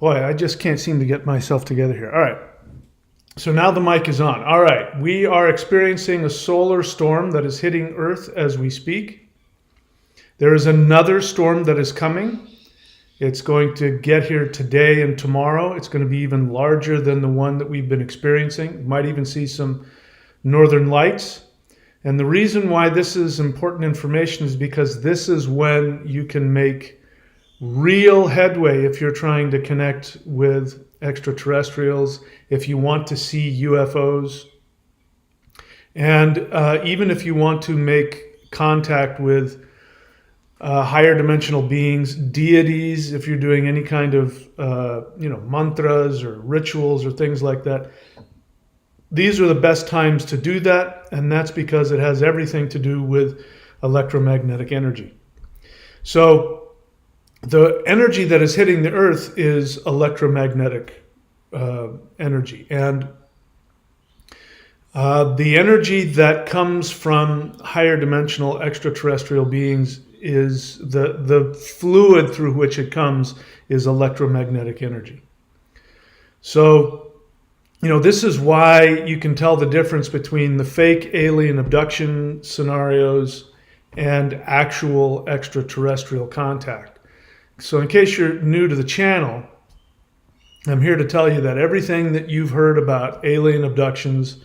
Boy, I just can't seem to get myself together here. All right. So now the mic is on. All right. We are experiencing a solar storm that is hitting Earth as we speak. There is another storm that is coming. It's going to get here today and tomorrow. It's going to be even larger than the one that we've been experiencing. You might even see some northern lights. And the reason why this is important information is because this is when you can make real headway if you're trying to connect with extraterrestrials, if you want to see UFOs, and even if you want to make contact with higher dimensional beings, deities, if you're doing any kind of mantras or rituals or things like that. These are the best times to do that, and that's because it has everything to do with electromagnetic energy. So the energy that is hitting the Earth is electromagnetic energy. And the energy that comes from higher dimensional extraterrestrial beings is the fluid through which it comes is electromagnetic energy. So, this is why you can tell the difference between the fake alien abduction scenarios and actual extraterrestrial contact. So in case you're new to the channel, I'm here to tell you that everything that you've heard about alien abductions,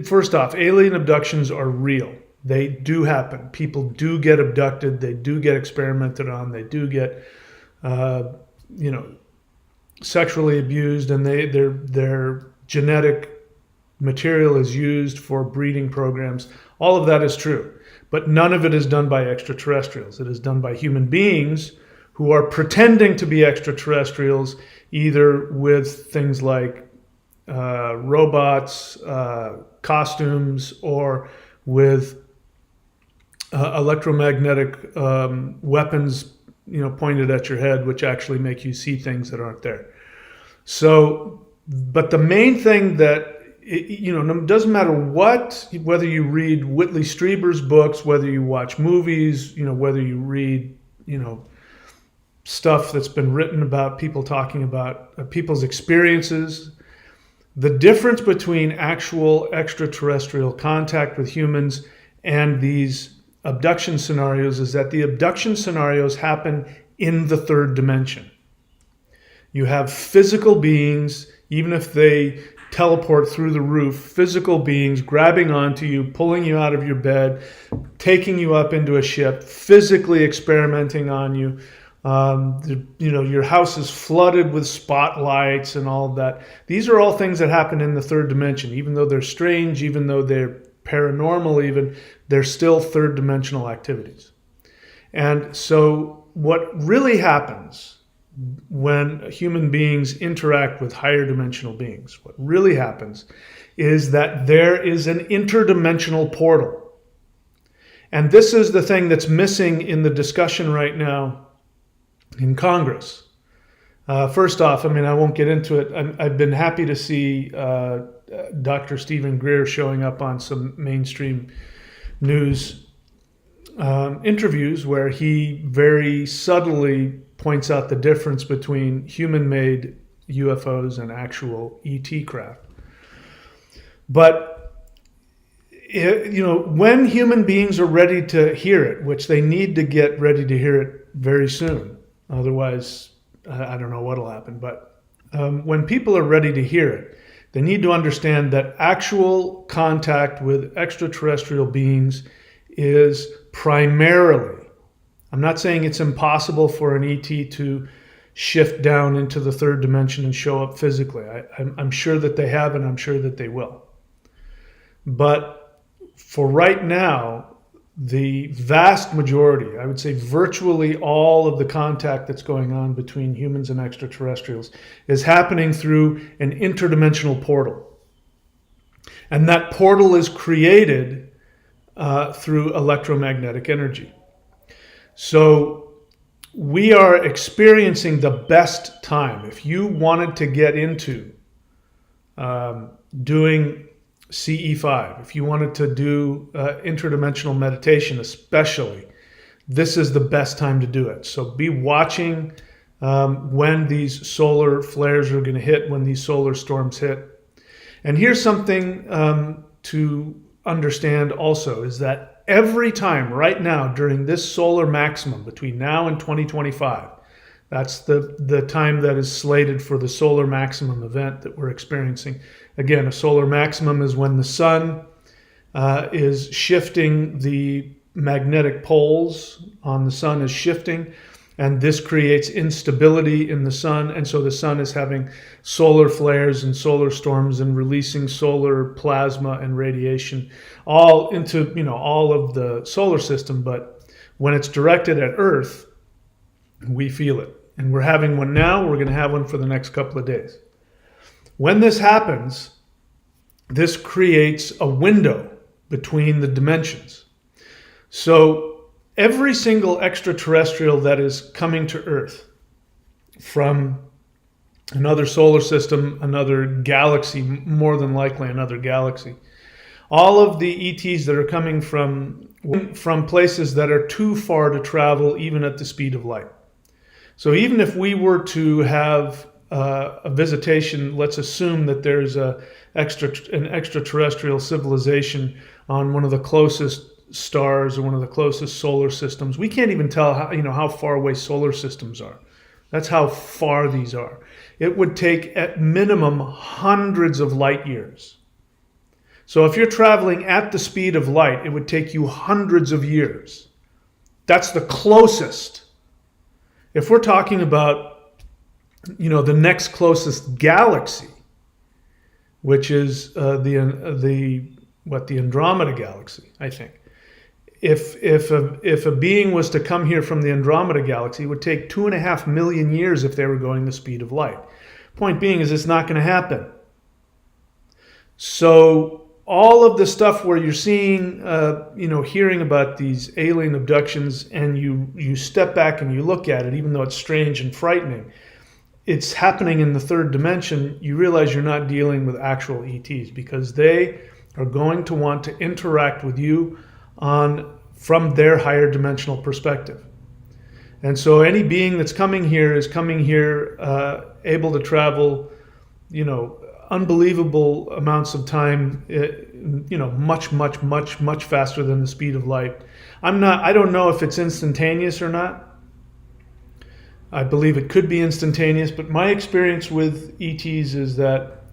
first off, alien abductions are real. They do happen. People do get abducted. They do get experimented on. They do get, sexually abused, and their genetic material is used for breeding programs. All of that is true. But none of it is done by extraterrestrials. It is done by human beings who are pretending to be extraterrestrials, either with things like robots, costumes, or with electromagnetic weapons, pointed at your head, which actually make you see things that aren't there. So, but the main thing that it doesn't matter whether you read Whitley Strieber's books, whether you watch movies, whether you read, stuff that's been written about people talking about people's experiences. The difference between actual extraterrestrial contact with humans and these abduction scenarios is that the abduction scenarios happen in the third dimension. You have physical beings, even if they teleport through the roof, physical beings grabbing onto you, pulling you out of your bed, taking you up into a ship, physically experimenting on you. Your house is flooded with spotlights and all of that. These are all things that happen in the third dimension. Even though they're strange, even though they're paranormal even, they're still third dimensional activities. And so what really happens when human beings interact with higher dimensional beings, what really happens is that there is an interdimensional portal. And this is the thing that's missing in the discussion right now in Congress. First off, I won't get into it. I've been happy to see Dr. Stephen Greer showing up on some mainstream news interviews where he very subtly points out the difference between human-made UFOs and actual ET craft. But when human beings are ready to hear it, which they need to get ready to hear it very soon, otherwise I don't know what'll happen. But when people are ready to hear it, they need to understand that actual contact with extraterrestrial beings is primarily, I'm not saying it's impossible for an ET to shift down into the third dimension and show up physically. I'm sure that they have, and I'm sure that they will. But for right now, the vast majority, I would say virtually all of the contact that's going on between humans and extraterrestrials is happening through an interdimensional portal. And that portal is created through electromagnetic energy. So we are experiencing the best time. If you wanted to get into doing CE5, if you wanted to do interdimensional meditation especially, this is the best time to do it. So be watching when these solar flares are going to hit, when these solar storms hit. And here's something to understand also, is that every time right now during this solar maximum between now and 2025, that's the time that is slated for the solar maximum event that we're experiencing. Again, a solar maximum is when the sun is shifting, the magnetic poles on the sun is shifting, and this creates instability in the sun, and so the sun is having solar flares and solar storms and releasing solar plasma and radiation all into, all of the solar system. But when it's directed at Earth, we feel it. And we're having one now. We're going to have one for the next couple of days. When this happens, this creates a window between the dimensions. So every single extraterrestrial that is coming to Earth from another solar system, another galaxy, more than likely another galaxy, all of the ETs that are coming from places that are too far to travel even at the speed of light. So even if we were to have a visitation, let's assume that there's an extraterrestrial civilization on one of the closest stars or one of the closest solar systems. We can't even tell how far away solar systems are. That's how far these are. It would take at minimum hundreds of light years. So if you're traveling at the speed of light, it would take you hundreds of years. That's the closest. If we're talking about, the next closest galaxy, which is the Andromeda galaxy, I think. If a being was to come here from the Andromeda galaxy, it would take 2.5 million years if they were going the speed of light. Point being is it's not going to happen. So all of the stuff where you're seeing, hearing about these alien abductions, and you step back and you look at it, even though it's strange and frightening, it's happening in the third dimension. You realize you're not dealing with actual ETs, because they are going to want to interact with you from their higher dimensional perspective. And so any being that's coming here is coming here able to travel, unbelievable amounts of time, much faster than the speed of light. I don't know if it's instantaneous or not. I believe it could be instantaneous, but my experience with ETs is that,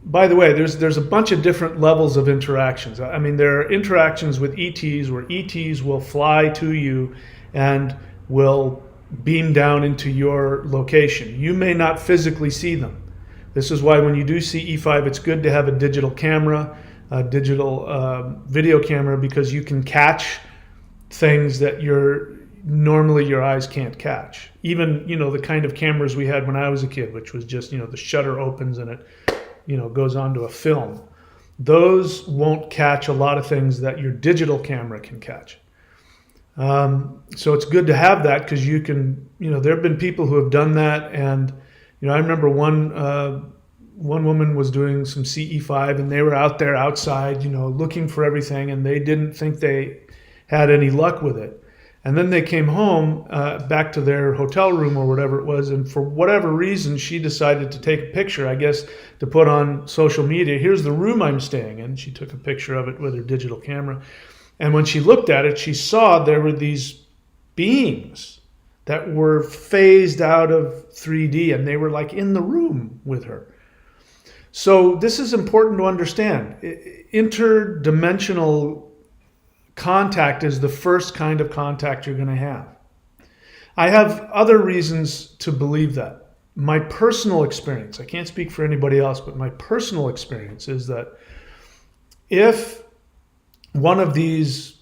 by the way, there's a bunch of different levels of interactions. I mean, there are interactions with ETs where ETs will fly to you and will beam down into your location. You may not physically see them. This is why when you do see E5, it's good to have a digital camera, a digital video camera, because you can catch things that normally your eyes can't catch. Even, the kind of cameras we had when I was a kid, which was just, the shutter opens and it, goes onto a film. Those won't catch a lot of things that your digital camera can catch. So it's good to have that, because you can, there have been people who have done that. And, I remember one woman was doing some CE5, and they were out there outside, looking for everything, and they didn't think they had any luck with it. And then they came home, back to their hotel room or whatever it was, and for whatever reason, she decided to take a picture, I guess, to put on social media. Here's the room I'm staying in. She took a picture of it with her digital camera. And when she looked at it, she saw there were these beings that were phased out of 3D, and they were like in the room with her. So this is important to understand. Interdimensional contact is the first kind of contact you're going to have. I have other reasons to believe that. My personal experience, I can't speak for anybody else, but my personal experience is that if one of these,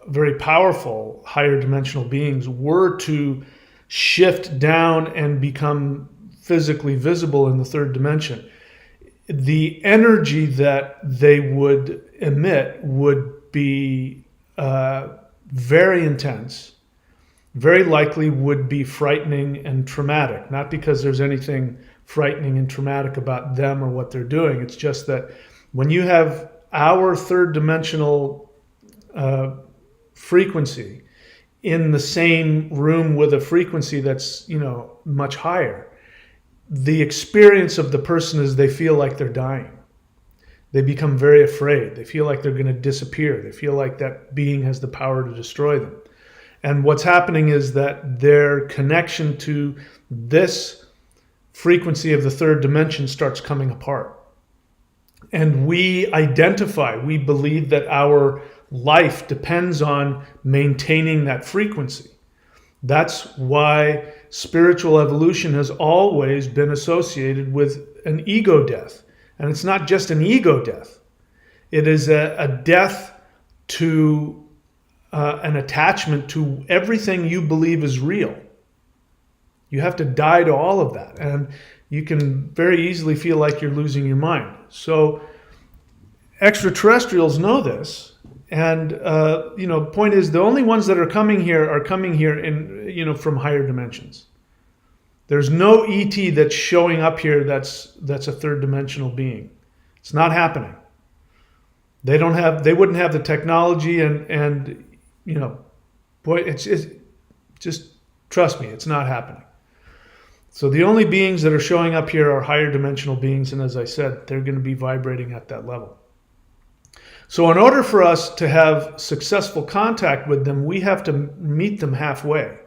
very powerful higher dimensional beings were to shift down and become physically visible in the third dimension, the energy that they would emit would be very intense, very likely would be frightening and traumatic. Not because there's anything frightening and traumatic about them or what they're doing. It's just that when you have our third dimensional frequency in the same room with a frequency that's, much higher, the experience of the person is they feel like they're dying. They become very afraid. They feel like they're going to disappear. They feel like that being has the power to destroy them. And what's happening is that their connection to this frequency of the third dimension starts coming apart. And we believe that our life depends on maintaining that frequency. That's why spiritual evolution has always been associated with an ego death. And it's not just an ego death. It is a death to an attachment to everything you believe is real. You have to die to all of that. And you can very easily feel like you're losing your mind. So extraterrestrials know this. And, point is, the only ones that are coming here in, from higher dimensions. There's no ET that's showing up here that's a third dimensional being. It's not happening. They wouldn't have the technology and it's just trust me, it's not happening. So the only beings that are showing up here are higher dimensional beings, and as I said, they're going to be vibrating at that level. So in order for us to have successful contact with them, we have to meet them halfway.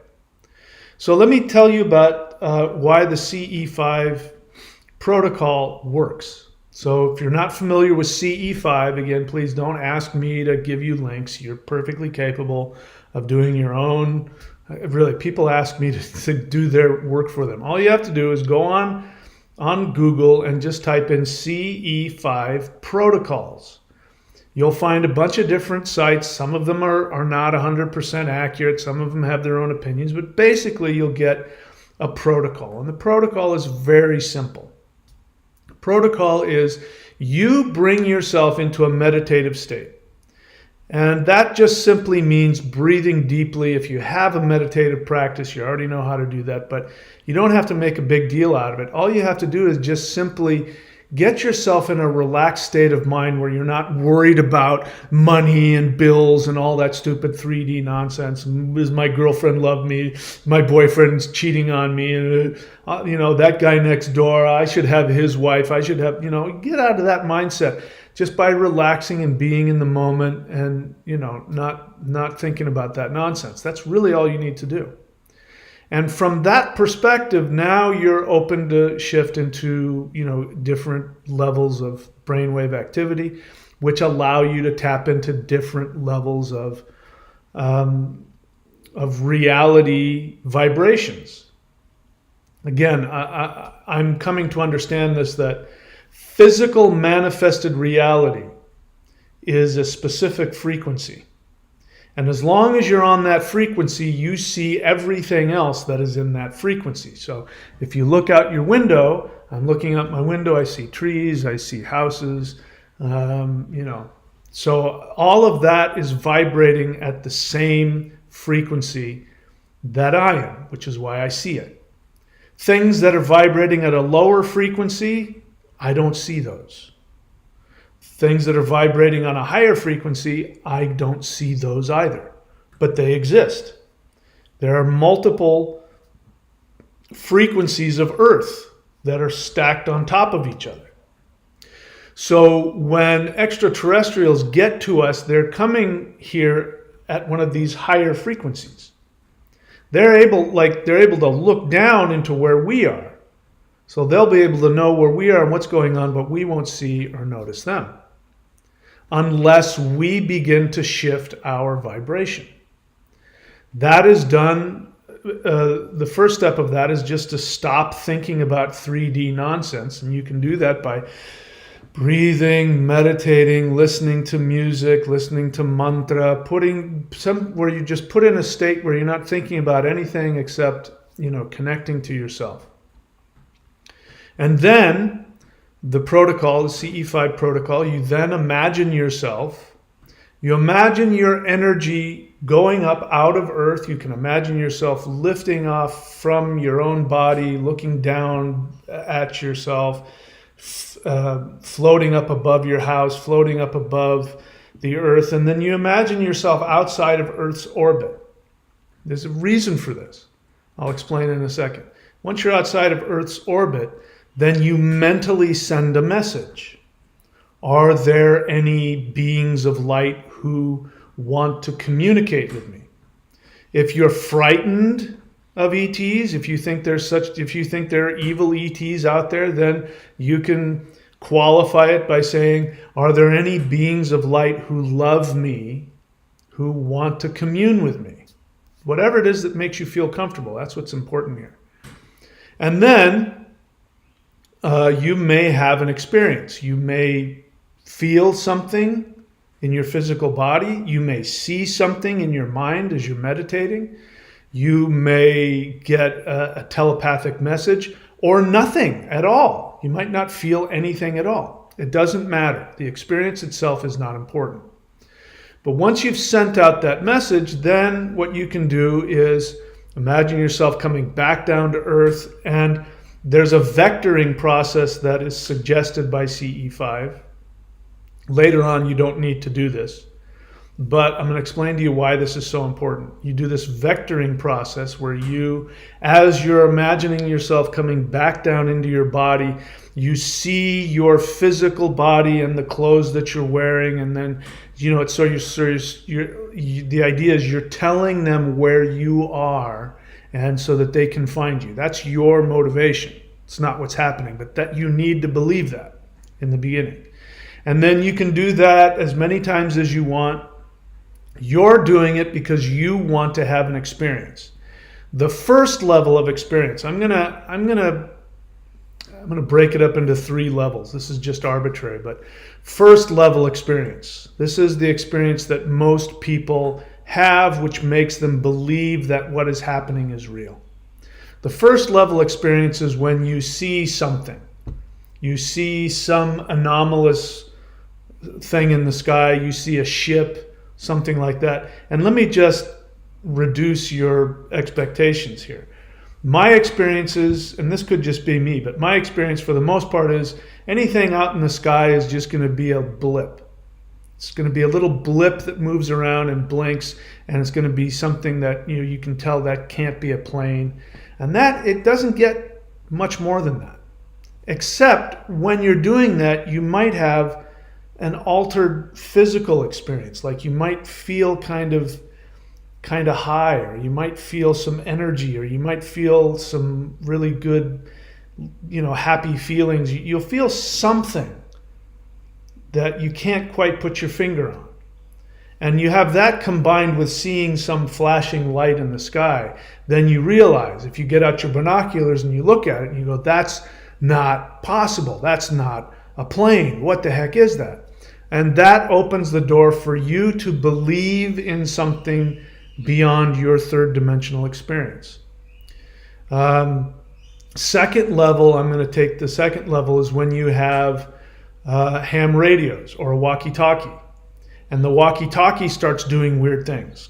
So let me tell you about why the CE5 protocol works. So if you're not familiar with CE5, again, please don't ask me to give you links. You're perfectly capable of doing your own. Really, people ask me to do their work for them. All you have to do is go on Google and just type in CE5 protocols. You'll find a bunch of different sites. Some of them are not 100% accurate. Some of them have their own opinions. But basically, you'll get a protocol. And the protocol is very simple. Protocol is you bring yourself into a meditative state. And that just simply means breathing deeply. If you have a meditative practice, you already know how to do that. But you don't have to make a big deal out of it. All you have to do is just simply get yourself in a relaxed state of mind where you're not worried about money and bills and all that stupid 3D nonsense. Does my girlfriend love me? My boyfriend's cheating on me. That guy next door, I should have his wife. I should have, get out of that mindset just by relaxing and being in the moment and, not thinking about that nonsense. That's really all you need to do. And from that perspective, now you're open to shift into, different levels of brainwave activity, which allow you to tap into different levels of reality vibrations. Again, I'm coming to understand this, that physical manifested reality is a specific frequency. And as long as you're on that frequency, you see everything else that is in that frequency. So if you look out your window, I'm looking out my window, I see trees, I see houses, So all of that is vibrating at the same frequency that I am, which is why I see it. Things that are vibrating at a lower frequency, I don't see those. Things that are vibrating on a higher frequency, I don't see those either, but they exist. There are multiple frequencies of Earth that are stacked on top of each other. So when extraterrestrials get to us, they're coming here at one of these higher frequencies. They're able to look down into where we are. So they'll be able to know where we are and what's going on, but we won't see or notice them unless we begin to shift our vibration. That is done. The first step of that is just to stop thinking about 3D nonsense. And you can do that by breathing, meditating, listening to music, listening to mantra, where you just put in a state where you're not thinking about anything except, connecting to yourself. And then the protocol, the CE5 protocol, you then imagine yourself. You imagine your energy going up out of Earth. You can imagine yourself lifting off from your own body, looking down at yourself, floating up above your house, floating up above the Earth. And then you imagine yourself outside of Earth's orbit. There's a reason for this. I'll explain in a second. Once you're outside of Earth's orbit, then you mentally send a message. Are there any beings of light who want to communicate with me? If you're frightened of ETs, if you think there are evil ETs out there, then you can qualify it by saying, are there any beings of light who love me, who want to commune with me? Whatever it is that makes you feel comfortable, that's what's important here. And then you may have an experience. You may feel something in your physical body. You may see something in your mind as you're meditating. You may get a telepathic message or nothing at all. You might not feel anything at all. It doesn't matter. The experience itself is not important. But once you've sent out that message, then what you can do is imagine yourself coming back down to Earth, and there's a vectoring process that is suggested by CE5. Later on, you don't need to do this, but I'm going to explain to you why this is so important. You do this vectoring process where you, as you're imagining yourself coming back down into your body, you see your physical body and the clothes that you're wearing, and then the idea is you're telling them where you are, and so that they can find you. That's your motivation. It's not what's happening, but that you need to believe that in the beginning. And then you can do that as many times as you want. You're doing it because you want to have an experience. The first level of experience, I'm gonna break it up into 3 levels. This is just arbitrary, but first level experience. This is the experience that most people have, which makes them believe that what is happening is real. The first level experience is when you see something. You see some anomalous thing in the sky, you see a ship, something like that. And let me just reduce your expectations here. My experiences, and this could just be me, but my experience for the most part is anything out in the sky is just going to be a blip. It's going to be a little blip that moves around and blinks, and it's going to be something that you can tell that can't be a plane. And that, it doesn't get much more than that. Except when you're doing that, you might have an altered physical experience. Like you might feel kind of high, or you might feel some energy, or you might feel some really good, happy feelings. You'll feel something that you can't quite put your finger on. And you have that combined with seeing some flashing light in the sky. Then you realize, if you get out your binoculars and you look at it and you go, that's not possible. That's not a plane. What the heck is that? And that opens the door for you to believe in something beyond your third dimensional experience. Second level, I'm going to take the second level, is when you have ham radios or a walkie-talkie. And the walkie-talkie starts doing weird things.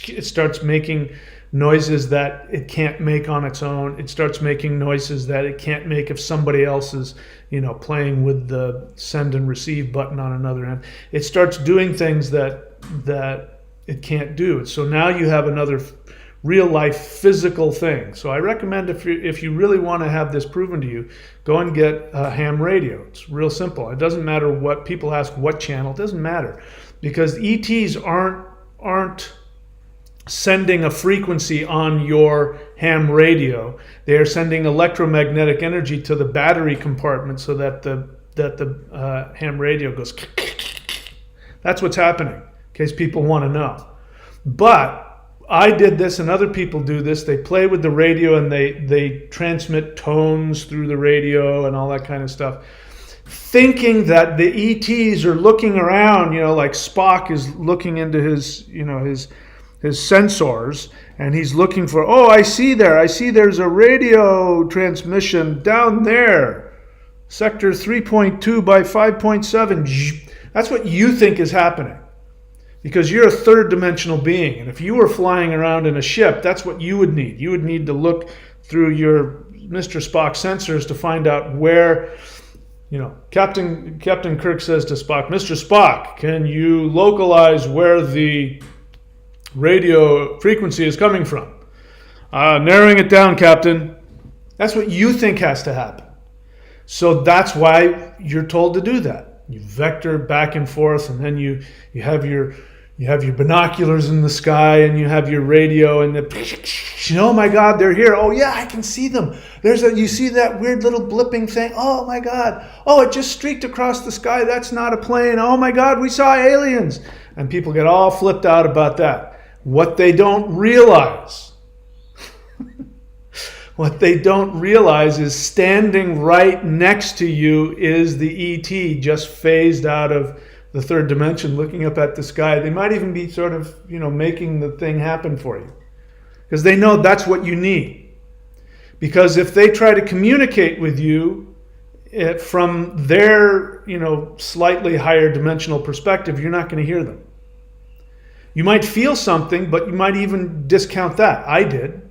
It starts making noises that it can't make on its own. It starts making noises that it can't make if somebody else is, playing with the send and receive button on another end. It starts doing things that it can't do. So now you have another real life physical thing. So I recommend if you really want to have this proven to you, go and get a ham radio. It's real simple. It doesn't matter what people ask, what channel. It doesn't matter, because ETs aren't sending a frequency on your ham radio. They are sending electromagnetic energy to the battery compartment so that the ham radio goes. That's what's happening, in case people want to know. But I did this, and other people do this. They play with the radio and they transmit tones through the radio and all that kind of stuff, thinking that the ETs are looking around, like Spock is looking into his sensors, and he's looking for, I see there's a radio transmission down there, sector 3.2 by 5.7. That's what you think is happening, because you're a third dimensional being. And if you were flying around in a ship, that's what you would need. You would need to look through your Mr. Spock sensors to find out where, Captain Kirk says to Spock, Mr. Spock, can you localize where the radio frequency is coming from. Narrowing it down, Captain. That's what you think has to happen. So that's why you're told to do that. You vector back and forth, and then you have your binoculars in the sky, and you have your radio, and oh my God, they're here. Oh yeah, I can see them. You see that weird little blipping thing? Oh my God. Oh, it just streaked across the sky. That's not a plane. Oh my God, we saw aliens. And people get all flipped out about that. What they don't realize is standing right next to you is the ET just phased out of the third dimension, looking up at the sky. They might even be sort of, making the thing happen for you, because they know that's what you need. Because if they try to communicate with you from their, slightly higher dimensional perspective, you're not going to hear them. You might feel something, but you might even discount that. I did.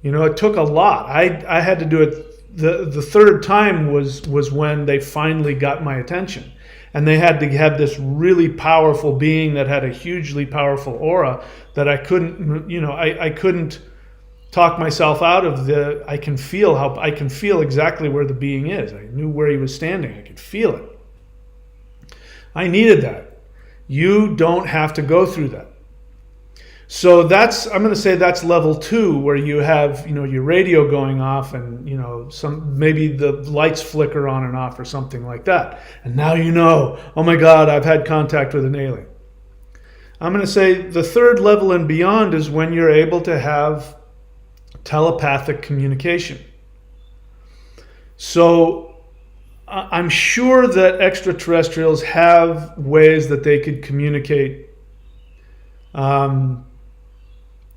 It took a lot. I had to do it. The third time was when they finally got my attention. And they had to have this really powerful being that had a hugely powerful aura that I couldn't, I couldn't talk myself out of I can feel exactly where the being is. I knew where he was standing. I could feel it. I needed that. You don't have to go through that. So I'm going to say that's level 2, where you have, your radio going off, and, maybe the lights flicker on and off or something like that. And now oh my God, I've had contact with an alien. I'm going to say the third level and beyond is when you're able to have telepathic communication. So I'm sure that extraterrestrials have ways that they could communicate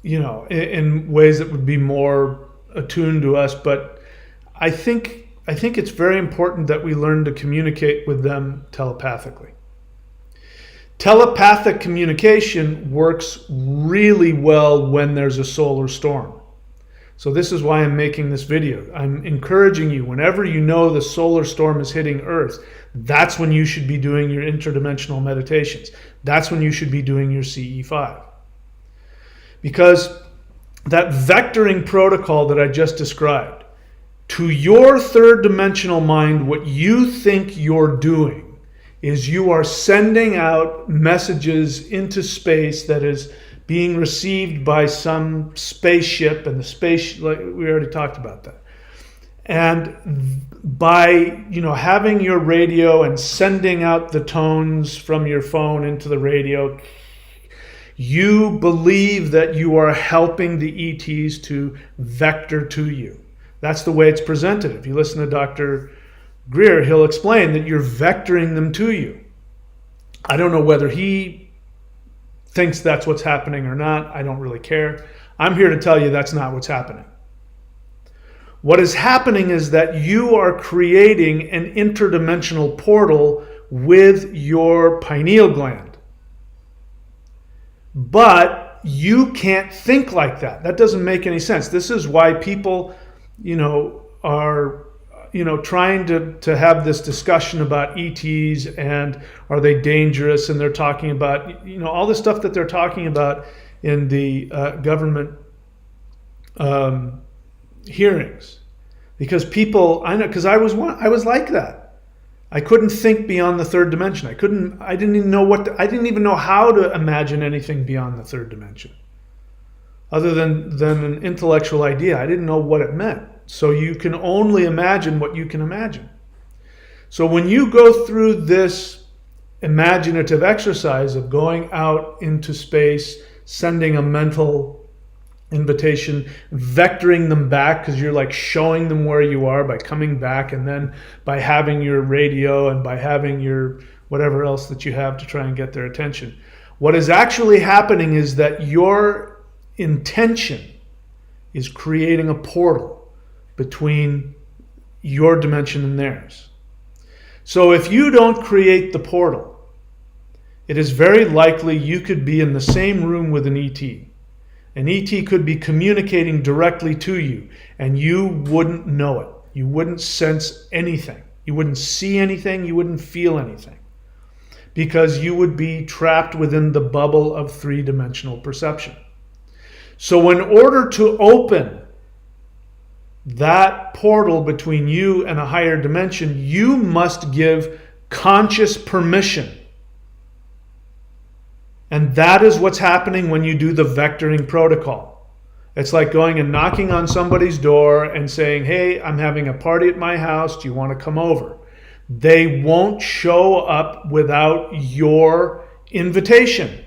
in ways that would be more attuned to us. But I think it's very important that we learn to communicate with them telepathically. Telepathic communication works really well when there's a solar storm. So this is why I'm making this video. I'm encouraging you, whenever the solar storm is hitting Earth, that's when you should be doing your interdimensional meditations. That's when you should be doing your CE5. Because that vectoring protocol that I just described, to your third dimensional mind, what you think you're doing is you are sending out messages into space that is being received by some spaceship, and the space, like we already talked about that. And by having your radio and sending out the tones from your phone into the radio, you believe that you are helping the ETs to vector to you. That's the way it's presented. If you listen to Dr. Greer, he'll explain that you're vectoring them to you. I don't know whether he thinks that's what's happening or not. I don't really care. I'm here to tell you that's not what's happening. What is happening is that you are creating an interdimensional portal with your pineal gland. But you can't think like that. That doesn't make any sense. This is why people, are, trying to have this discussion about ETs and are they dangerous, and they're talking about, all the stuff that they're talking about in the government hearings. Because people, I know, because I was like that. I couldn't think beyond the third dimension. I didn't even know how to imagine anything beyond the third dimension, other than an intellectual idea. I didn't know what it meant. So you can only imagine what you can imagine. So when you go through this imaginative exercise of going out into space, sending a mental invitation, vectoring them back, because you're like showing them where you are by coming back, and then by having your radio and by having your whatever else that you have to try and get their attention. What is actually happening is that your intention is creating a portal between your dimension and theirs. So if you don't create the portal, it is very likely you could be in the same room with an ET. An ET could be communicating directly to you, and you wouldn't know it. You wouldn't sense anything. You wouldn't see anything. You wouldn't feel anything. because you would be trapped within the bubble of three-dimensional perception. So in order to open that portal between you and a higher dimension, you must give conscious permission. And that is what's happening when you do the vectoring protocol. It's like going and knocking on somebody's door and saying, hey, I'm having a party at my house. Do you want to come over? They won't show up without your invitation.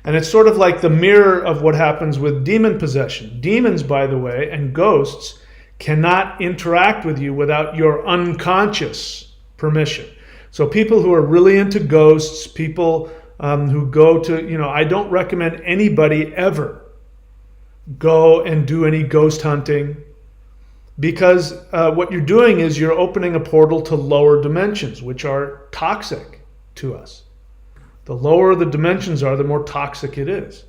And it's sort of like the mirror of what happens with demon possession. Demons, by the way, and ghosts cannot interact with you without your unconscious permission. So people who are really into ghosts, people who go to, I don't recommend anybody ever go and do any ghost hunting, because what you're doing is you're opening a portal to lower dimensions, which are toxic to us. The lower the dimensions are, the more toxic it is.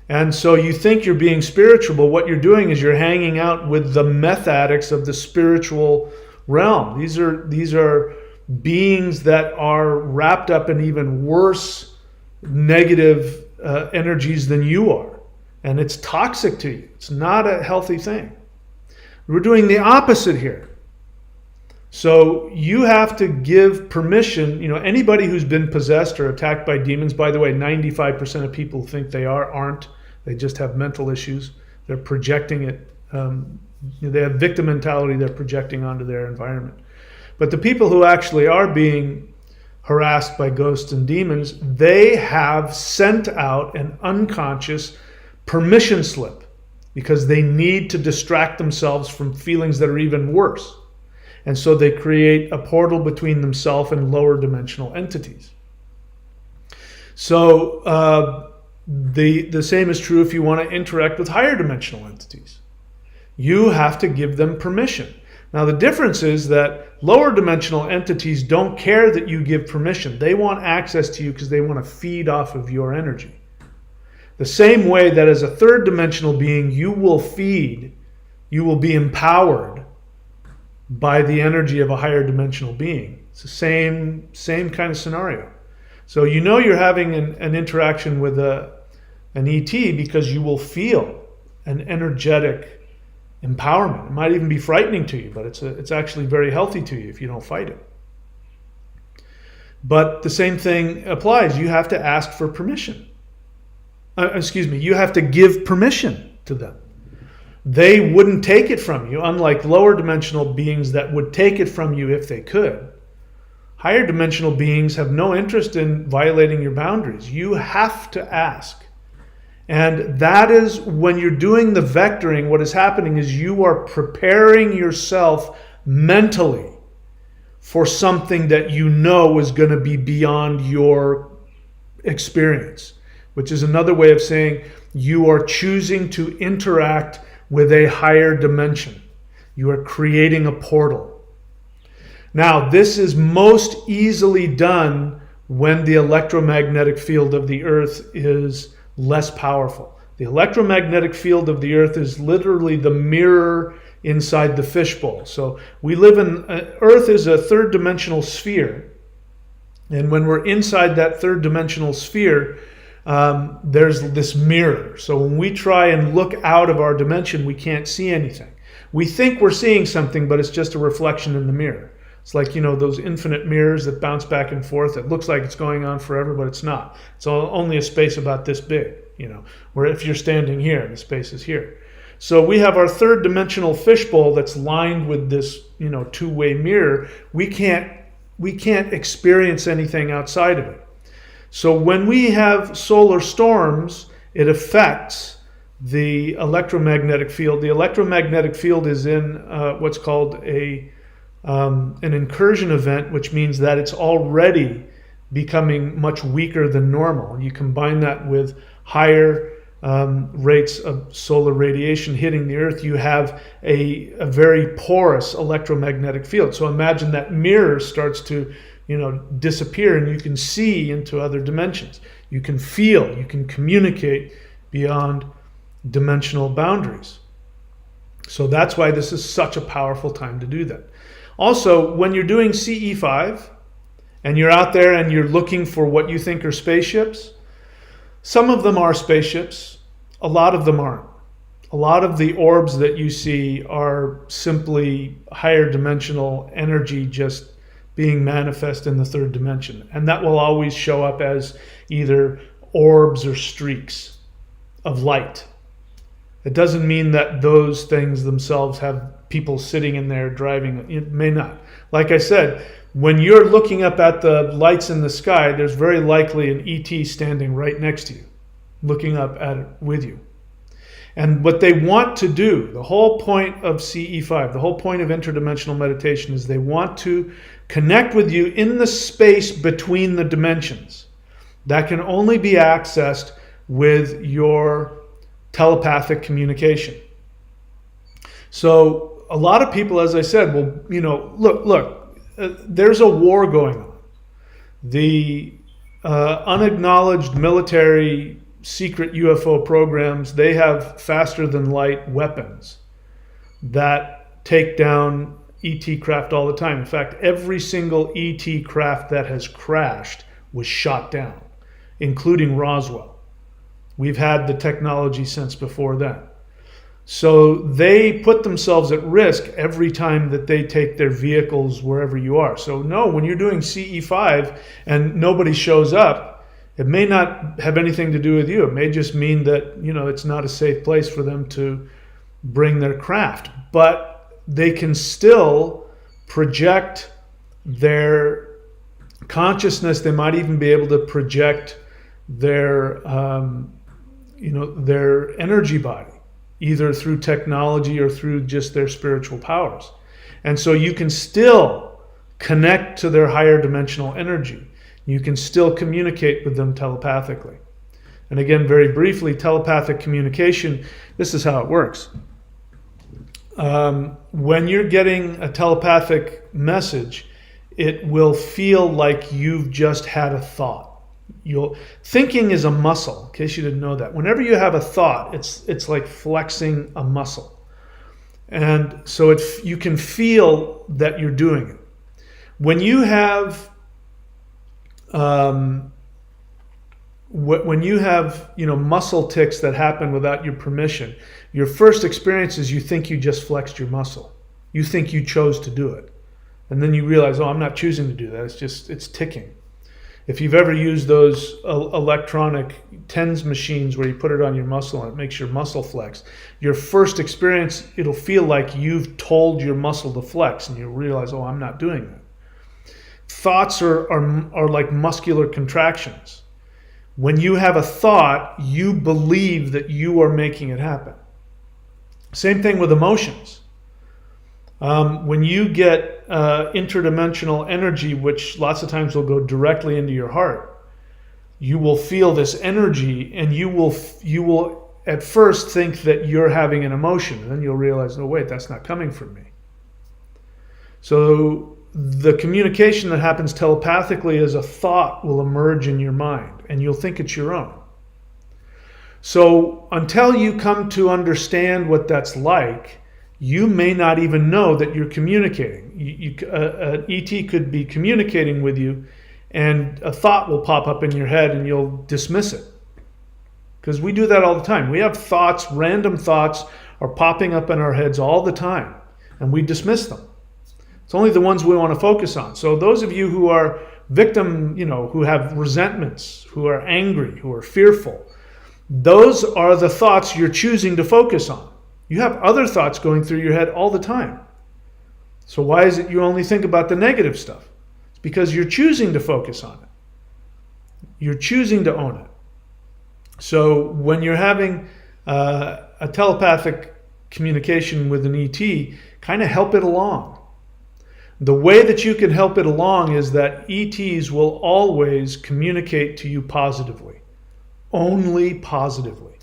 And so you think you're being spiritual, but what you're doing is you're hanging out with the meth addicts of the spiritual realm. These are beings that are wrapped up in even worse negative energies than you are. And it's toxic to you. It's not a healthy thing. We're doing the opposite here. So you have to give permission. Anybody who's been possessed or attacked by demons, by the way, 95% of people think they aren't. They just have mental issues. They're projecting it. They have victim mentality they're projecting onto their environment. But the people who actually are being harassed by ghosts and demons, they have sent out an unconscious permission slip because they need to distract themselves from feelings that are even worse. And so they create a portal between themselves and lower dimensional entities. So the same is true if you want to interact with higher dimensional entities. You have to give them permission. Now the difference is that lower dimensional entities don't care that you give permission. They want access to you because they want to feed off of your energy. The same way that as a third dimensional being, you will feed, you will be empowered by the energy of a higher dimensional being. It's the same kind of scenario. So you're having an interaction with an ET because you will feel an energetic empowerment. It might even be frightening to you, but it's actually very healthy to you if you don't fight it. But the same thing applies. You have to ask for permission. You have to give permission to them. They wouldn't take it from you, unlike lower dimensional beings that would take it from you if they could. Higher dimensional beings have no interest in violating your boundaries. You have to ask. And that is when you're doing the vectoring, what is happening is you are preparing yourself mentally for something that you know is going to be beyond your experience, which is another way of saying you are choosing to interact with a higher dimension. You are creating a portal. Now, this is most easily done when the electromagnetic field of the Earth is less powerful. The electromagnetic field of the Earth is literally the mirror inside the fishbowl. So we live in, Earth is a third dimensional sphere. And when we're inside that third dimensional sphere, there's this mirror. So when we try and look out of our dimension, we can't see anything. We think we're seeing something, but it's just a reflection in the mirror. It's like, those infinite mirrors that bounce back and forth. It looks like it's going on forever, but it's not. It's only a space about this big, where if you're standing here, the space is here. So we have our third dimensional fishbowl that's lined with this, two-way mirror. We can't experience anything outside of it. So when we have solar storms, it affects the electromagnetic field. The electromagnetic field is in what's called an incursion event, which means that it's already becoming much weaker than normal. You combine that with higher rates of solar radiation hitting the Earth, you have a very porous electromagnetic field. So imagine that mirror starts to disappear, and you can see into other dimensions. You can feel, you can communicate beyond dimensional boundaries. So that's why this is such a powerful time to do that. Also, when you're doing CE5, and you're out there and you're looking for what you think are spaceships, some of them are spaceships, a lot of them aren't. A lot of the orbs that you see are simply higher dimensional energy just being manifest in the third dimension. And that will always show up as either orbs or streaks of light. It doesn't mean that those things themselves have people sitting in there driving. It may not. Like I said, when you're looking up at the lights in the sky, there's very likely an ET standing right next to you, looking up at it with you. And what they want to do, the whole point of CE5, the whole point of interdimensional meditation, is they want to connect with you in the space between the dimensions. That can only be accessed with your telepathic communication. So a lot of people, as I said, well, look, there's a war going on. The unacknowledged military secret UFO programs, they have faster than light weapons that take down ET craft all the time. In fact, every single ET craft that has crashed was shot down, including Roswell. We've had the technology since before then. So they put themselves at risk every time that they take their vehicles wherever you are. So no, when you're doing CE5 and nobody shows up, it may not have anything to do with you. It may just mean that, it's not a safe place for them to bring their craft. But they can still project their consciousness. They might even be able to project their, their energy body, either through technology or through just their spiritual powers. And so you can still connect to their higher dimensional energy. You can still communicate with them telepathically. And again, very briefly, telepathic communication, this is how it works. When you're getting a telepathic message, it will feel like you've just had a thought. Thinking is a muscle, in case you didn't know that. Whenever you have a thought, it's like flexing a muscle. And so you can feel that you're doing it. When you have muscle tics that happen without your permission, your first experience is you think you just flexed your muscle. You think you chose to do it. And then you realize, I'm not choosing to do that. It's ticking. If you've ever used those electronic TENS machines where you put it on your muscle and it makes your muscle flex, your first experience, it'll feel like you've told your muscle to flex and you realize, I'm not doing that. Thoughts are like muscular contractions. When you have a thought, you believe that you are making it happen. Same thing with emotions. When you get interdimensional energy, which lots of times will go directly into your heart, you will feel this energy, and you will at first think that you're having an emotion, and then you'll realize, oh wait, that's not coming from me. So the communication that happens telepathically as a thought will emerge in your mind, and you'll think it's your own. So until you come to understand what that's like, you may not even know that you're communicating. An ET could be communicating with you, and a thought will pop up in your head, and you'll dismiss it. Because we do that all the time. We have thoughts, random thoughts are popping up in our heads all the time, and we dismiss them. It's only the ones we want to focus on. So those of you who are victim, who have resentments, who are angry, who are fearful, those are the thoughts you're choosing to focus on. You have other thoughts going through your head all the time. So why is it you only think about the negative stuff? It's because you're choosing to focus on it. You're choosing to own it. So when you're having a telepathic communication with an ET, kind of help it along. The way that you can help it along is that ETs will always communicate to you positively. Only positively.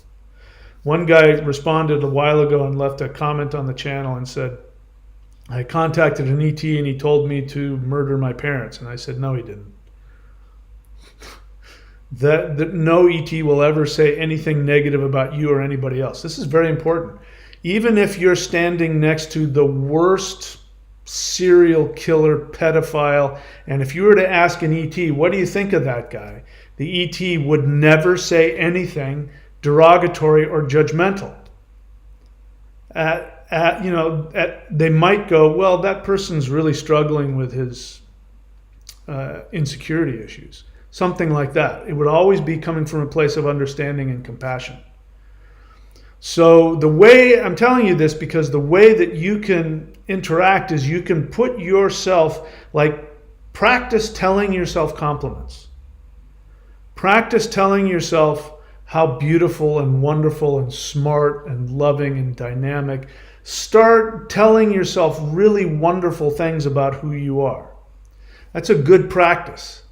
One guy responded a while ago and left a comment on the channel and said, I contacted an ET and he told me to murder my parents. And I said, no, he didn't. That no ET will ever say anything negative about you or anybody else. This is very important. Even if you're standing next to the worst serial killer pedophile. And if you were to ask an ET, what do you think of that guy? The ET would never say anything derogatory or judgmental. They might go, well, that person's really struggling with his insecurity issues. Something like that. It would always be coming from a place of understanding and compassion. So the way, I'm telling you this because the way that you can interact is you can put yourself, like, practice telling yourself compliments. Practice telling yourself how beautiful and wonderful and smart and loving and dynamic. Start telling yourself really wonderful things about who you are. That's a good practice.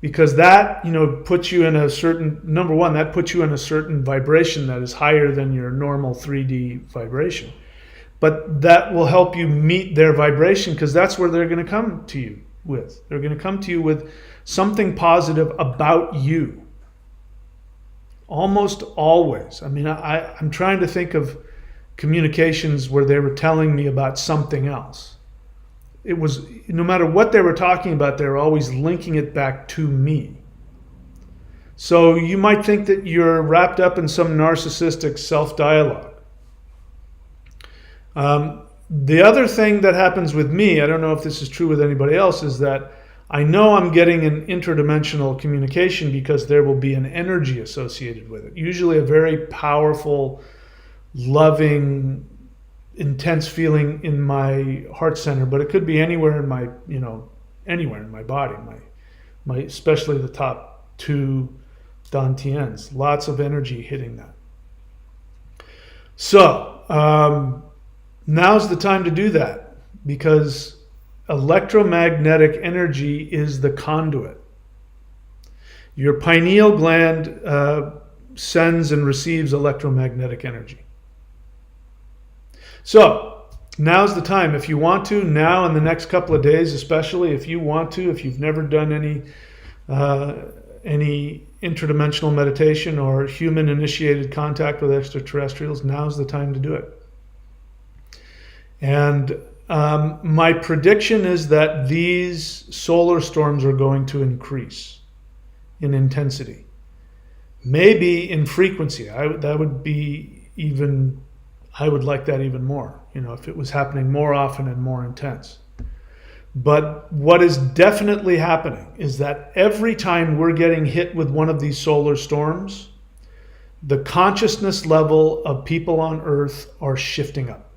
Because that, puts you in a certain, number one, that puts you in a certain vibration that is higher than your normal 3D vibration. But that will help you meet their vibration because that's where they're going to come to you with. They're going to come to you with something positive about you. Almost always. I mean, I'm trying to think of communications where they were telling me about something else. It was, no matter what they were talking about, they were always linking it back to me. So you might think that you're wrapped up in some narcissistic self-dialogue. The other thing that happens with me, I don't know if this is true with anybody else, is that I know I'm getting an interdimensional communication because there will be an energy associated with it. Usually a very powerful, loving, intense feeling in my heart center, but it could be anywhere in my, anywhere in my body, my especially the top two dantians. Lots of energy hitting that. So now's the time to do that because electromagnetic energy is the conduit. Your pineal gland sends and receives electromagnetic energy. So now's the time. If you want to, now in the next couple of days, especially if you want to, if you've never done any interdimensional meditation or human-initiated contact with extraterrestrials, now's the time to do it. And my prediction is that these solar storms are going to increase in intensity, maybe in frequency. I would like that even more, if it was happening more often and more intense. But what is definitely happening is that every time we're getting hit with one of these solar storms, the consciousness level of people on Earth are shifting up.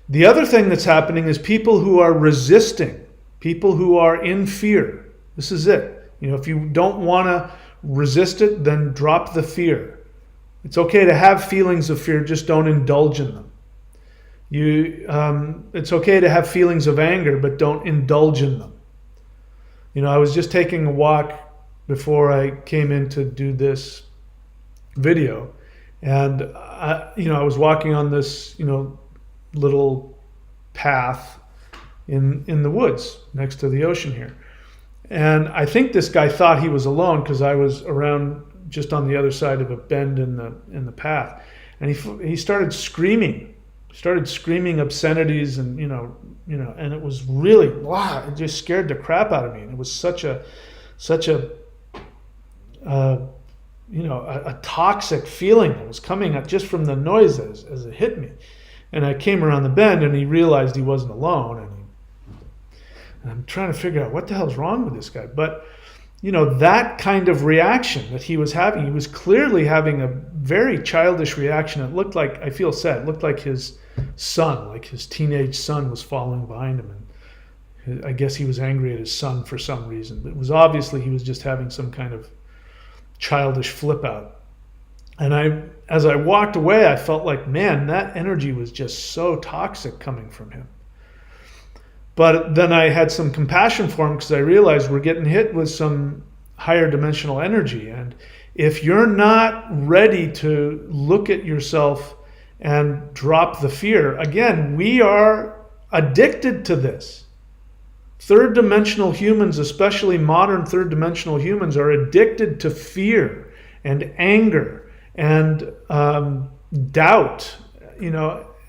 The other thing that's happening is people who are resisting, people who are in fear. This is it. If you don't want to resist it, then drop the fear. It's okay to have feelings of fear, just don't indulge in them. It's okay to have feelings of anger, but don't indulge in them. I was just taking a walk before I came in to do this video, and I was walking on this, little path in the woods next to the ocean here, and I think this guy thought he was alone because I was around just on the other side of a bend in the path, and he started screaming obscenities and and it was really it just scared the crap out of me, and it was such a toxic feeling that was coming out just from the noise as it hit me. And I came around the bend and he realized he wasn't alone, and I'm trying to figure out what the hell's wrong with this guy. But that kind of reaction that he was having, he was clearly having a very childish reaction. It looked like, I feel sad, it looked like his son, like his teenage son was following behind him. And I guess he was angry at his son for some reason. But it was obviously he was just having some kind of childish flip out. And as I walked away, I felt like, man, that energy was just so toxic coming from him. But then I had some compassion for him because I realized we're getting hit with some higher dimensional energy. And if you're not ready to look at yourself and drop the fear, again, we are addicted to this. Third dimensional humans, especially modern third dimensional humans, are addicted to fear and anger and doubt,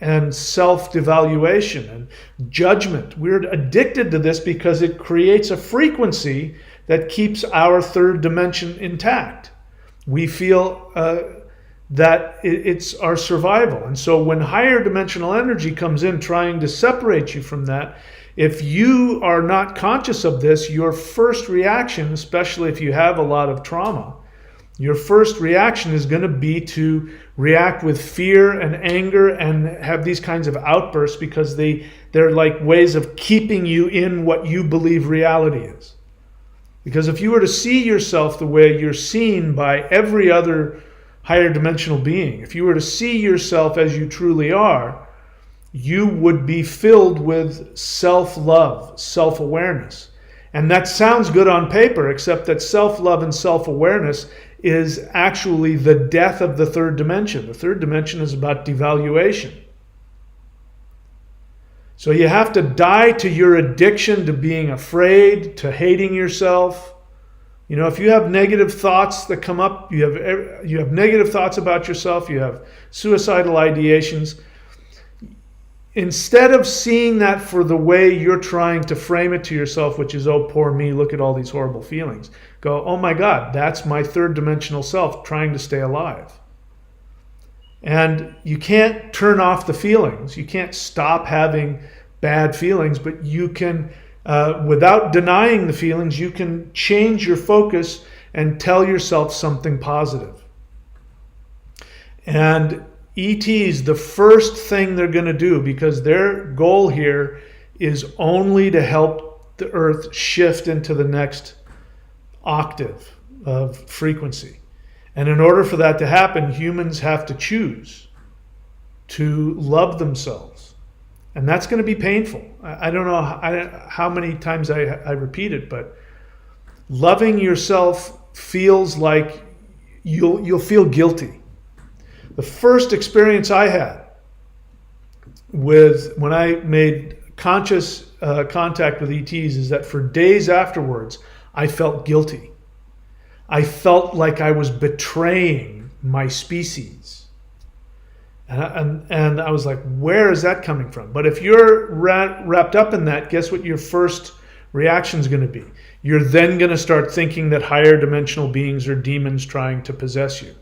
and self-devaluation and judgment. We're addicted to this because it creates a frequency that keeps our third dimension intact. We feel that it's our survival. And so when higher dimensional energy comes in trying to separate you from that, if you are not conscious of this, your first reaction, especially if you have a lot of trauma, your first reaction is going to be to react with fear and anger and have these kinds of outbursts because they're like ways of keeping you in what you believe reality is. Because if you were to see yourself the way you're seen by every other higher dimensional being, if you were to see yourself as you truly are, you would be filled with self-love, self-awareness. And that sounds good on paper, except that self-love and self-awareness is actually the death of the third dimension. The third dimension is about devaluation. So you have to die to your addiction to being afraid, to hating yourself. You know, if you have negative thoughts that come up, you have negative thoughts about yourself, you have suicidal ideations. Instead of seeing that for the way you're trying to frame it to yourself, which is, oh, poor me, look at all these horrible feelings, go, oh my God, that's my third dimensional self trying to stay alive. And you can't turn off the feelings. You can't stop having bad feelings, but you can, without denying the feelings, you can change your focus and tell yourself something positive. And ETs, the first thing they're going to do, because their goal here is only to help the Earth shift into the next octave of frequency. And in order for that to happen, humans have to choose to love themselves. And that's going to be painful. I don't know how many times I repeat it, but loving yourself feels like you'll feel guilty. The first experience I had when I made conscious contact with ETs is that for days afterwards, I felt guilty. I felt like I was betraying my species. And I was like, where is that coming from? But if you're wrapped up in that, guess what your first reaction is going to be? You're then going to start thinking that higher dimensional beings are demons trying to possess you.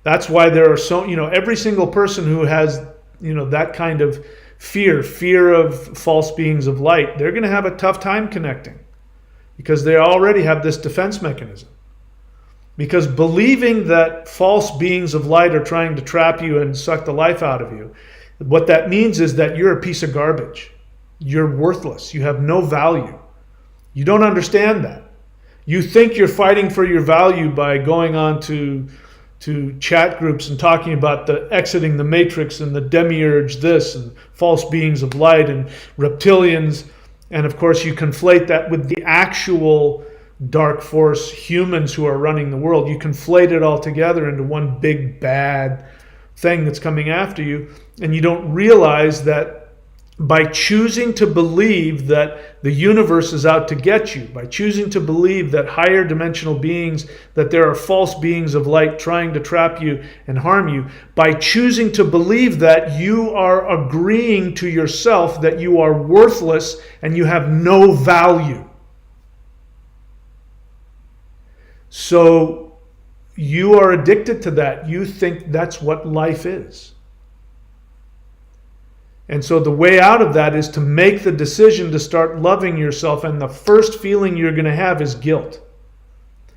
That's why there are every single person who has, that kind of fear of false beings of light, they're going to have a tough time connecting because they already have this defense mechanism. Because believing that false beings of light are trying to trap you and suck the life out of you, what that means is that you're a piece of garbage. You're worthless. You have no value. You don't understand that. You think you're fighting for your value by going on to chat groups and talking about the exiting the matrix and the demiurge this and false beings of light and reptilians. And of course you conflate that with the actual dark force humans who are running the world. You conflate it all together into one big bad thing that's coming after you. And you don't realize that by choosing to believe that the universe is out to get you, by choosing to believe that higher dimensional beings, that there are false beings of light trying to trap you and harm you, by choosing to believe that, you are agreeing to yourself that you are worthless and you have no value. So you are addicted to that. You think that's what life is. And so the way out of that is to make the decision to start loving yourself. And the first feeling you're going to have is guilt.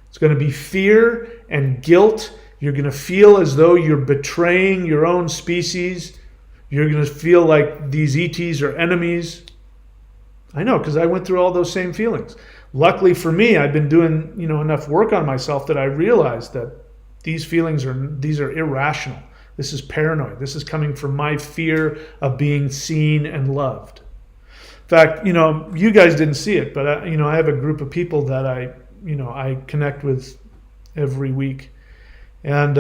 It's going to be fear and guilt. You're going to feel as though you're betraying your own species. You're going to feel like these ETs are enemies. I know, because I went through all those same feelings. Luckily for me, I've been doing enough work on myself that I realized that these feelings are irrational. This is paranoid. This is coming from my fear of being seen and loved. In fact, you guys didn't see it, but I have a group of people that I connect with every week. And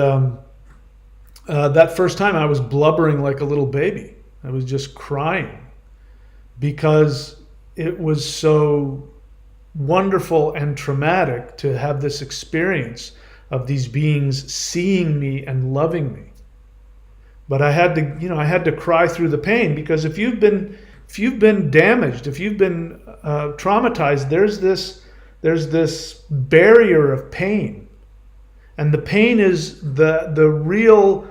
that first time I was blubbering like a little baby. I was just crying because it was so wonderful and traumatic to have this experience of these beings seeing me and loving me. But I had to, I had to cry through the pain, because if you've been damaged, if you've been traumatized, there's this barrier of pain, and the pain is the real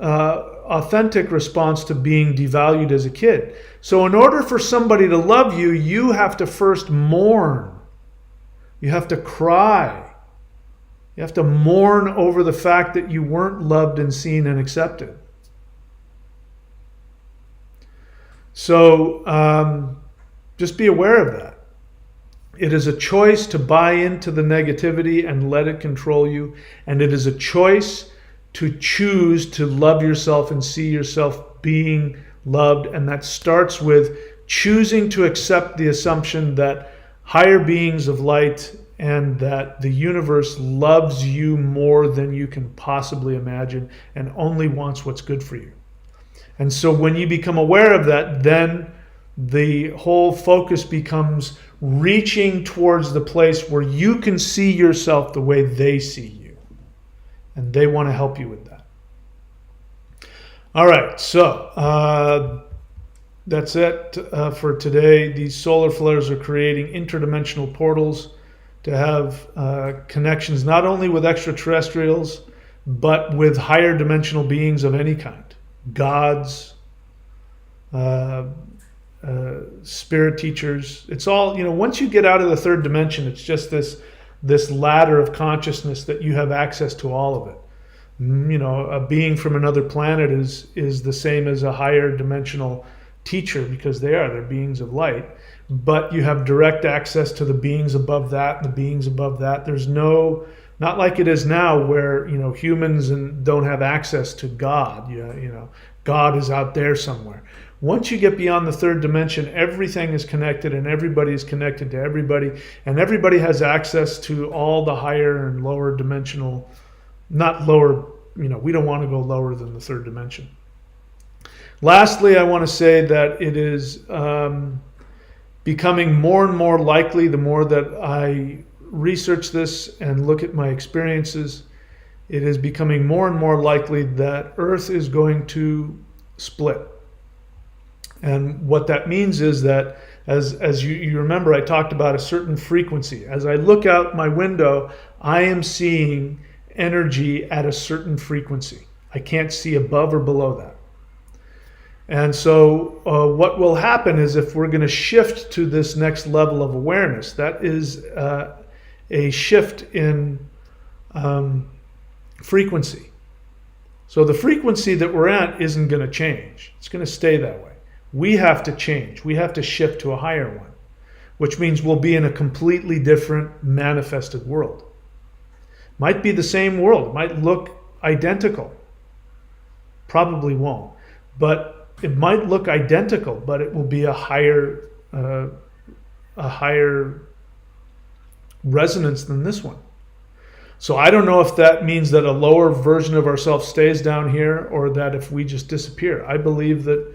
authentic response to being devalued as a kid. So in order for somebody to love you, you have to first mourn. You have to cry. You have to mourn over the fact that you weren't loved and seen and accepted. So just be aware of that. It is a choice to buy into the negativity and let it control you. And it is a choice to choose to love yourself and see yourself being loved. And that starts with choosing to accept the assumption that higher beings of light and that the universe loves you more than you can possibly imagine and only wants what's good for you. And so when you become aware of that, then the whole focus becomes reaching towards the place where you can see yourself the way they see you. And they want to help you with that. All right, so that's it for today. These solar flares are creating interdimensional portals to have connections not only with extraterrestrials, but with higher dimensional beings of any kind. Gods, spirit teachers. It's all, once you get out of the third dimension, it's just this ladder of consciousness that you have access to all of it. A being from another planet is the same as a higher dimensional teacher, because they're beings of light. But you have direct access to the beings above that and the beings above that. There's not like it is now where, humans don't have access to God. God is out there somewhere. Once you get beyond the third dimension, everything is connected and everybody is connected to everybody, and everybody has access to all the higher and lower dimensional, not lower, we don't want to go lower than the third dimension. Lastly, I want to say that it is becoming more and more likely, the more that I research this and look at my experiences, it is becoming more and more likely that Earth is going to split. And what that means is that, as you remember, I talked about a certain frequency. As I look out my window, I am seeing energy at a certain frequency. I can't see above or below that. And so what will happen is, if we're going to shift to this next level of awareness, that is a shift in frequency. So the frequency that we're at isn't going to change. It's going to stay that way. We have to change. We have to shift to a higher one, which means we'll be in a completely different manifested world. Might be the same world. It might look identical. Probably won't. But it might look identical, but it will be a higher resonance than this one. So I don't know if that means that a lower version of ourselves stays down here, or that if we just disappear. I believe that,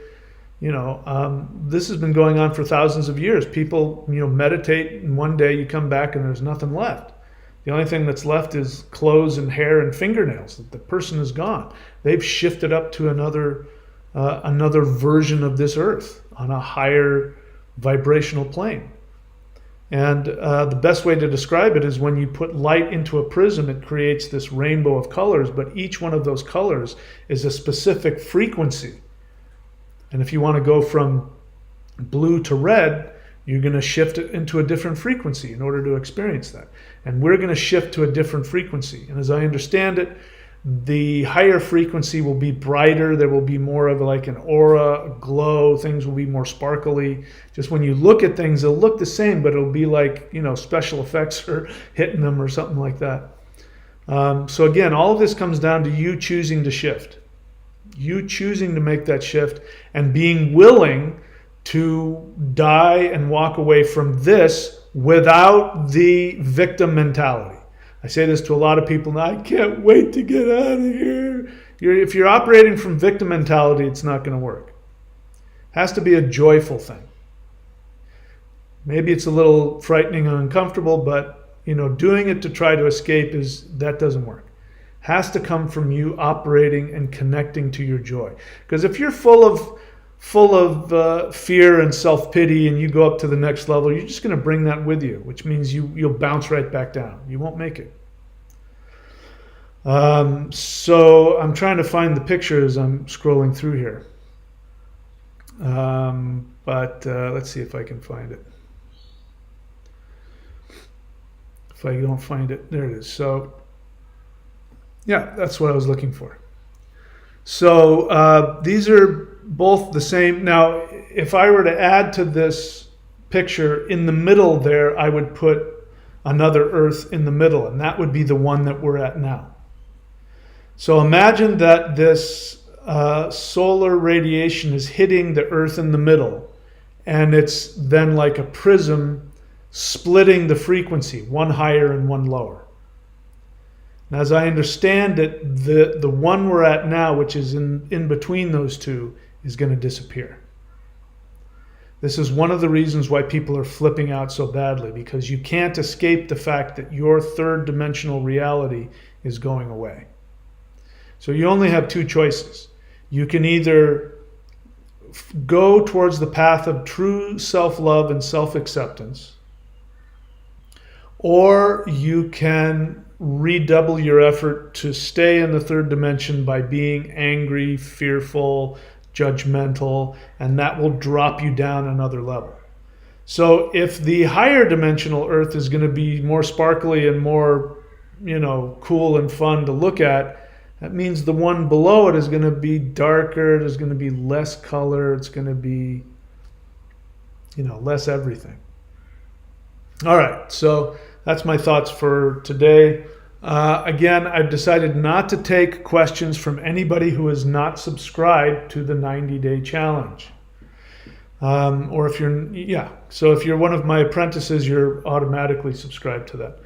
this has been going on for thousands of years. People, meditate, and one day you come back and there's nothing left. The only thing that's left is clothes and hair and fingernails. The person is gone. They've shifted up to another version of this earth on a higher vibrational plane. And the best way to describe it is, when you put light into a prism, it creates this rainbow of colors, but each one of those colors is a specific frequency. And if you want to go from blue to red, you're going to shift it into a different frequency in order to experience that. And we're going to shift to a different frequency. And as I understand it, the higher frequency will be brighter. There will be more of like an aura, a glow. Things will be more sparkly. Just when you look at things, they'll look the same, but it'll be like, special effects are hitting them or something like that. So again, all of this comes down to you choosing to shift. You choosing to make that shift and being willing to die and walk away from this without the victim mentality. I say this to a lot of people, and I can't wait to get out of here. If you're operating from victim mentality, it's not going to work. It has to be a joyful thing. Maybe it's a little frightening and uncomfortable, but doing it to try to escape, that doesn't work. has to come from you operating and connecting to your joy. Because if you're full of fear and self-pity and you go up to the next level, you're just going to bring that with you, which means you'll bounce right back down. You won't make it. So I'm trying to find the picture as I'm scrolling through here. But let's see if I can find it. If I don't find it, there it is. So yeah, that's what I was looking for. So these are both the same. Now, if I were to add to this picture in the middle there, I would put another Earth in the middle, and that would be the one that we're at now. So imagine that this solar radiation is hitting the Earth in the middle, and it's then like a prism splitting the frequency, one higher and one lower. And as I understand it, the one we're at now, which is in between those two, is going to disappear. This is one of the reasons why people are flipping out so badly, because you can't escape the fact that your third dimensional reality is going away. So you only have two choices. You can either go towards the path of true self-love and self-acceptance, or you can redouble your effort to stay in the third dimension by being angry, fearful, judgmental, and that will drop you down another level. So if the higher dimensional Earth is going to be more sparkly and more, cool and fun to look at, that means the one below it is going to be darker, there's going to be less color, it's going to be, less everything. All right, so that's my thoughts for today. Again, I've decided not to take questions from anybody who is not subscribed to the 90-day challenge. Or if so if you're one of my apprentices, you're automatically subscribed to that.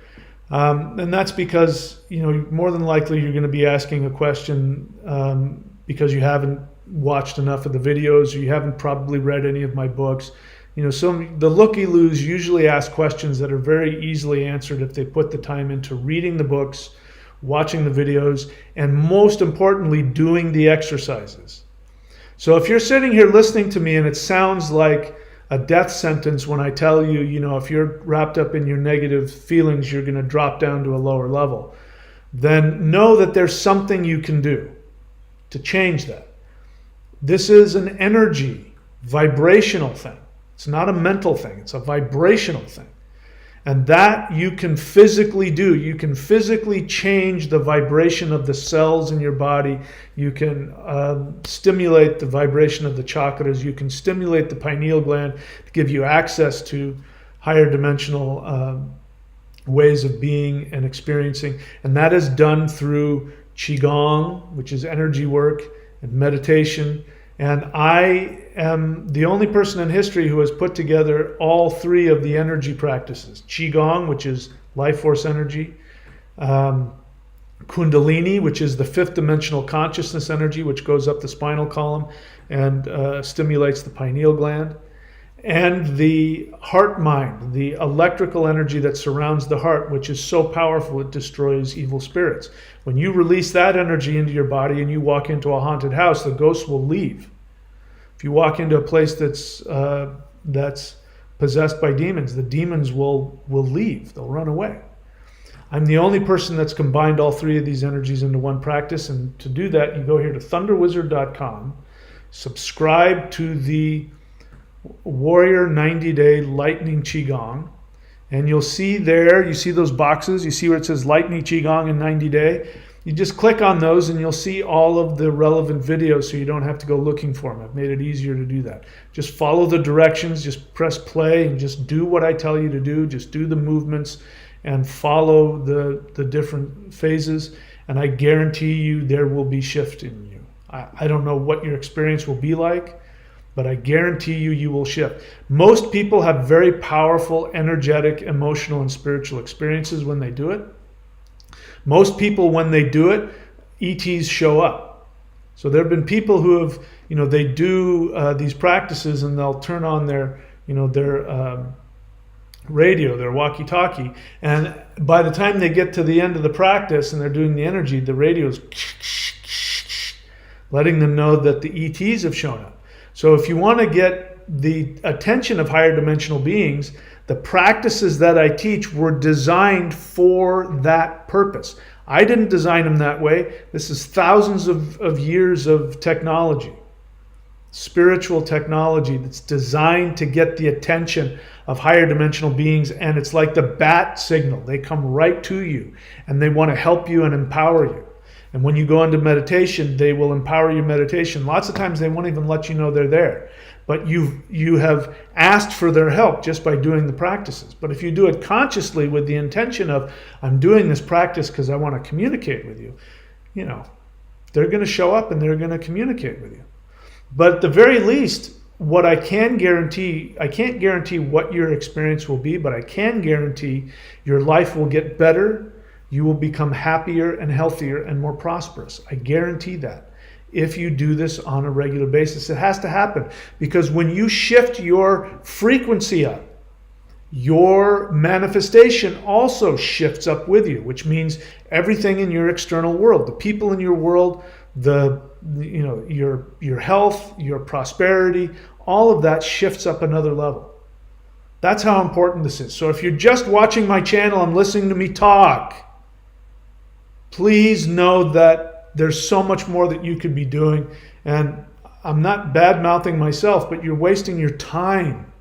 And that's because, more than likely you're going to be asking a question because you haven't watched enough of the videos, or you haven't probably read any of my books. The looky-loos usually ask questions that are very easily answered if they put the time into reading the books, watching the videos, and most importantly, doing the exercises. So if you're sitting here listening to me and it sounds like a death sentence when I tell you, if you're wrapped up in your negative feelings, you're going to drop down to a lower level, then know that there's something you can do to change that. This is an energy, vibrational thing. It's not a mental thing. It's a vibrational thing. And that you can physically do. You can physically change the vibration of the cells in your body. You can stimulate the vibration of the chakras. You can stimulate the pineal gland to give you access to higher dimensional ways of being and experiencing. And that is done through Qigong, which is energy work, and meditation. And I am the only person in history who has put together all three of the energy practices. Qigong, which is life force energy. Kundalini, which is the fifth dimensional consciousness energy, which goes up the spinal column and stimulates the pineal gland. And the heart mind, the electrical energy that surrounds the heart, which is so powerful it destroys evil spirits. When you release that energy into your body and you walk into a haunted house, the ghosts will leave. If you walk into a place that's possessed by demons, the demons will leave. They'll run away. I'm the only person that's combined all three of these energies into one practice. And to do that, you go here to thunderwizard.com, subscribe to the Warrior 90-Day Lightning Qigong, and you'll see there, you see those boxes, you see where it says Lightning Qigong in 90-Day. You just click on those and you'll see all of the relevant videos so you don't have to go looking for them. I've made it easier to do that. Just follow the directions, just press play and just do what I tell you to do. Just do the movements and follow the different phases, and I guarantee you there will be shift in you. I don't know what your experience will be like, but I guarantee you will shift. Most people have very powerful, energetic, emotional, and spiritual experiences when they do it. Most people, when they do it, ETs show up. So there have been people who have, they do these practices and they'll turn on their radio, their walkie-talkie, and by the time they get to the end of the practice and they're doing the energy, the radio's letting them know that the ETs have shown up. So if you want to get the attention of higher dimensional beings, the practices that I teach were designed for that purpose. I didn't design them that way. This is thousands of years of technology, spiritual technology that's designed to get the attention of higher dimensional beings, and it's like the bat signal. They come right to you and they want to help you and empower you. And when you go into meditation, they will empower your meditation. Lots of times they won't even let you know they're there, but you have asked for their help just by doing the practices. But if you do it consciously with the intention of, I'm doing this practice because I want to communicate with you, you know, they're going to show up and they're going to communicate with you. But at the very least, what I can't guarantee what your experience will be, but I can guarantee your life will get better. You will become happier and healthier and more prosperous. I guarantee that. If you do this on a regular basis, it has to happen, because when you shift your frequency up, your manifestation also shifts up with you, which means everything in your external world, the people in your world, your health, your prosperity, all of that shifts up another level. That's how important this is. So if you're just watching my channel and listening to me talk, please know that there's so much more that you could be doing. And I'm not bad-mouthing myself, but you're wasting your time.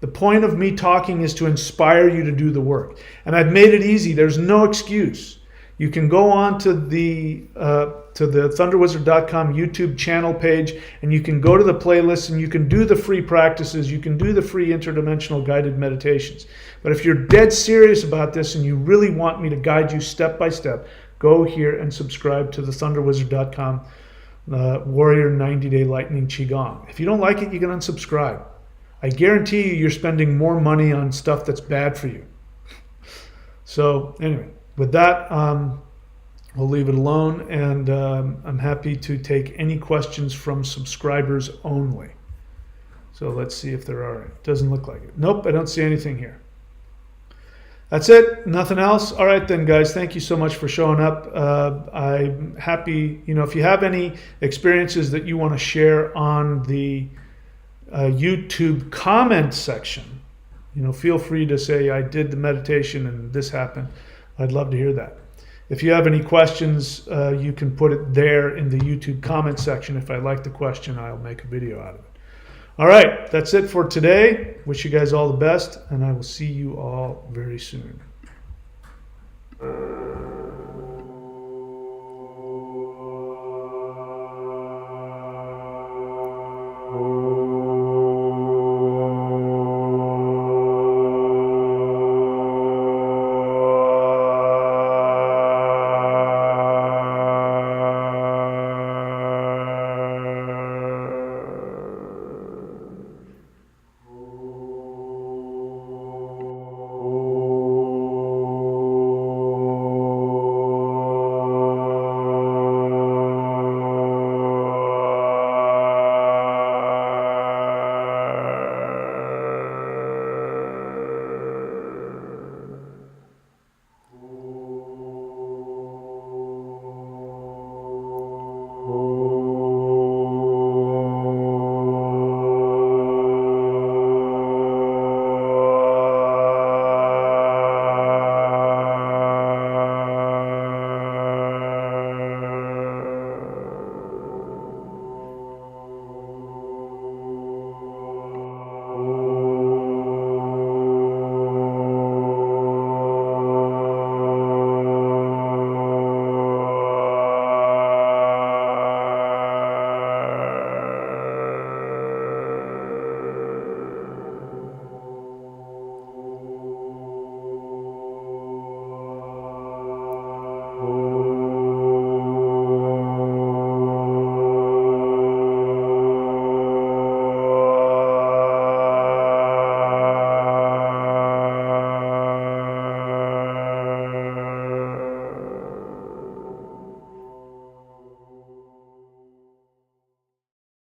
The point of me talking is to inspire you to do the work. And I've made it easy. There's no excuse. You can go on to the thunderwizard.com YouTube channel page, and you can go to the playlist and you can do the free practices. You can do the free interdimensional guided meditations. But if you're dead serious about this and you really want me to guide you step by step, go here and subscribe to the thunderwizard.com Warrior 90-Day Lightning Qigong. If you don't like it, you can unsubscribe. I guarantee you're spending more money on stuff that's bad for you. So anyway, with that, we'll leave it alone, and I'm happy to take any questions from subscribers only. So let's see if there are. It doesn't look like it. Nope, I don't see anything here. That's it. Nothing else. All right then, guys. Thank you so much for showing up. I'm happy. If you have any experiences that you want to share on the YouTube comment section, feel free to say, I did the meditation and this happened. I'd love to hear that. If you have any questions, you can put it there in the YouTube comment section. If I like the question, I'll make a video out of it. All right, that's it for today. Wish you guys all the best, and I will see you all very soon.